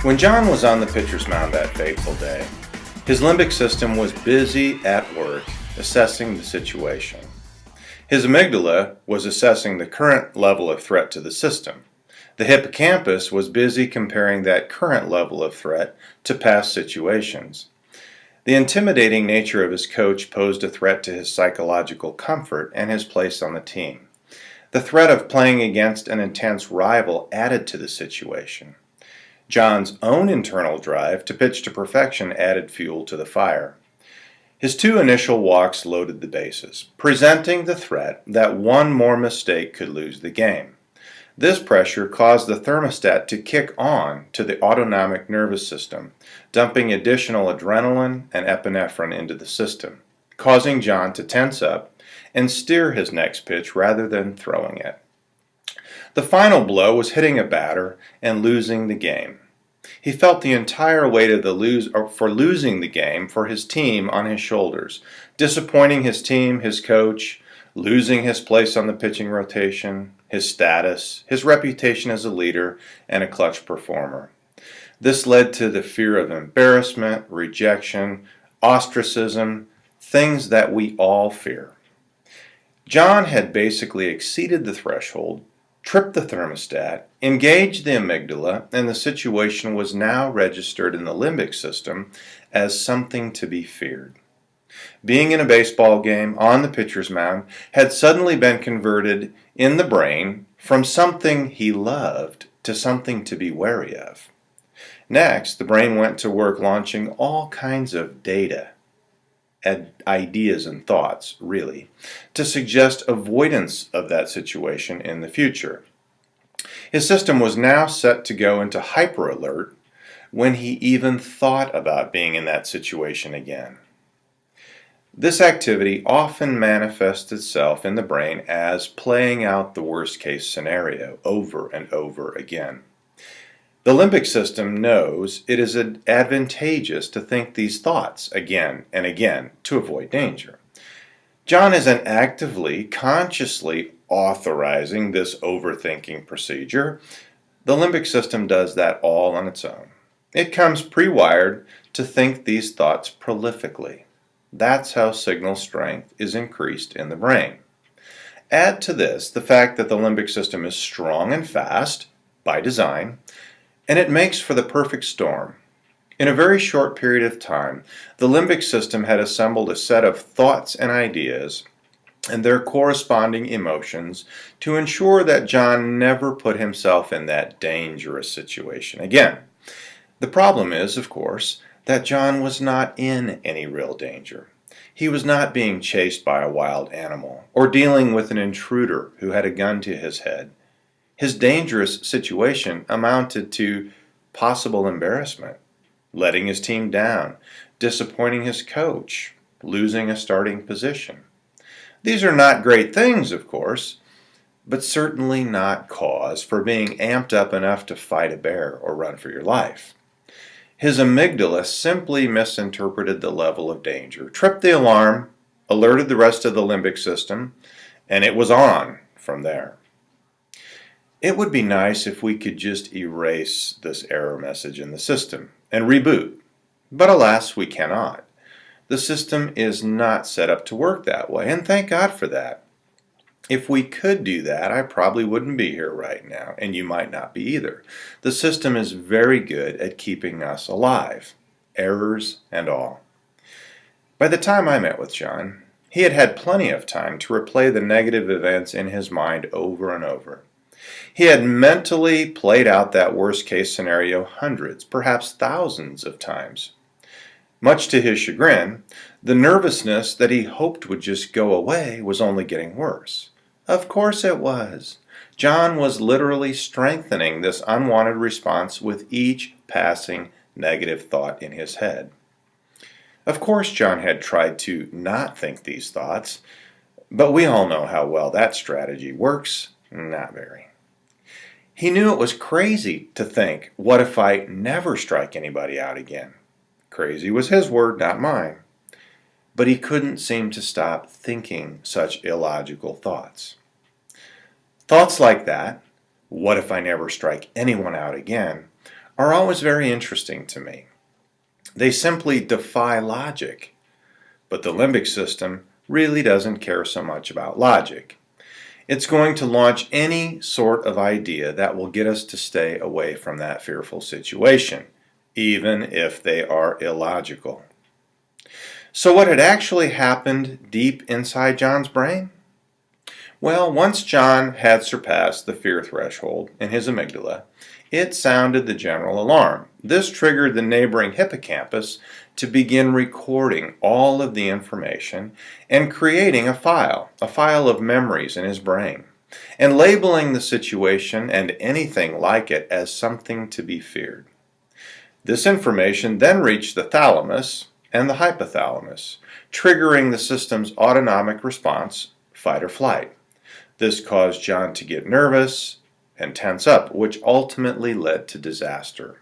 When John was on the pitcher's mound that fateful day, his limbic system was busy at work assessing the situation. His amygdala was assessing the current level of threat to the system. The hippocampus was busy comparing that current level of threat to past situations. The intimidating nature of his coach posed a threat to his psychological comfort and his place on the team. The threat of playing against an intense rival added to the situation. John's own internal drive to pitch to perfection added fuel to the fire. His two initial walks loaded the bases, presenting the threat that one more mistake could lose the game. This pressure caused the thermostat to kick on to the autonomic nervous system, dumping additional adrenaline and epinephrine into the system, causing John to tense up and steer his next pitch rather than throwing it. The final blow was hitting a batter and losing the game. He felt the entire weight of losing the game for his team on his shoulders, disappointing his team, his coach, losing his place on the pitching rotation, his status, his reputation as a leader, and a clutch performer. This led to the fear of embarrassment, rejection, ostracism, things that we all fear. John had basically exceeded the threshold, tripped the thermostat, engaged the amygdala, and the situation was now registered in the limbic system as something to be feared. Being in a baseball game on the pitcher's mound had suddenly been converted in the brain from something he loved to something to be wary of. Next, the brain went to work launching all kinds of data, ideas and thoughts, really, to suggest avoidance of that situation in the future. His system was now set to go into hyper alert when he even thought about being in that situation again. This activity often manifests itself in the brain as playing out the worst case scenario over and over again. The limbic system knows it is advantageous to think these thoughts again and again to avoid danger. John isn't actively, consciously authorizing this overthinking procedure. The limbic system does that all on its own. It comes pre-wired to think these thoughts prolifically. That's how signal strength is increased in the brain. Add to this the fact that the limbic system is strong and fast by design, and it makes for the perfect storm. In a very short period of time, the limbic system had assembled a set of thoughts and ideas and their corresponding emotions to ensure that John never put himself in that dangerous situation again. The problem is, of course, that John was not in any real danger. He was not being chased by a wild animal or dealing with an intruder who had a gun to his head. His dangerous situation amounted to possible embarrassment, letting his team down, disappointing his coach, losing a starting position. These are not great things, of course, but certainly not cause for being amped up enough to fight a bear or run for your life. His amygdala simply misinterpreted the level of danger, tripped the alarm, alerted the rest of the limbic system, and it was on from there. It would be nice if we could just erase this error message in the system and reboot, but alas, we cannot. The system is not set up to work that way, and thank God for that. If we could do that, I probably wouldn't be here right now, and you might not be either. The system is very good at keeping us alive, errors and all. By the time I met with John, he had had plenty of time to replay the negative events in his mind over and over. He had mentally played out that worst-case scenario hundreds, perhaps thousands of times. Much to his chagrin, the nervousness that he hoped would just go away was only getting worse. Of course it was. John was literally strengthening this unwanted response with each passing negative thought in his head. Of course John had tried to not think these thoughts, but we all know how well that strategy works. Not very. He knew it was crazy to think, what if I never strike anybody out again? Crazy was his word, not mine. But he couldn't seem to stop thinking such illogical thoughts. Thoughts like that, what if I never strike anyone out again, are always very interesting to me. They simply defy logic. But the limbic system really doesn't care so much about logic. It's going to launch any sort of idea that will get us to stay away from that fearful situation, even if they are illogical. So what had actually happened deep inside John's brain? Well, once John had surpassed the fear threshold in his amygdala, it sounded the general alarm. This triggered the neighboring hippocampus to begin recording all of the information and creating a file of memories in his brain, and labeling the situation and anything like it as something to be feared. This information then reached the thalamus and the hypothalamus, triggering the system's autonomic response, fight or flight. This caused John to get nervous and tense up, which ultimately led to disaster.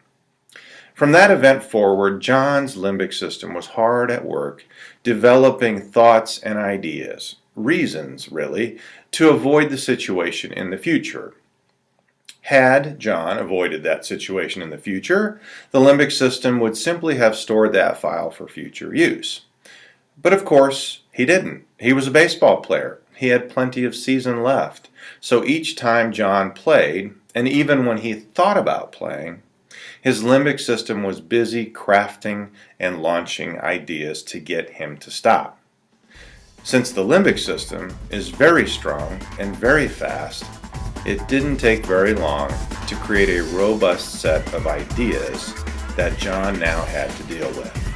From that event forward, John's limbic system was hard at work developing thoughts and ideas, reasons really, to avoid the situation in the future. Had John avoided that situation in the future, the limbic system would simply have stored that file for future use. But of course, he didn't. He was a baseball player. He had plenty of season left. So each time John played, and even when he thought about playing, his limbic system was busy crafting and launching ideas to get him to stop. Since the limbic system is very strong and very fast, it didn't take very long to create a robust set of ideas that John now had to deal with.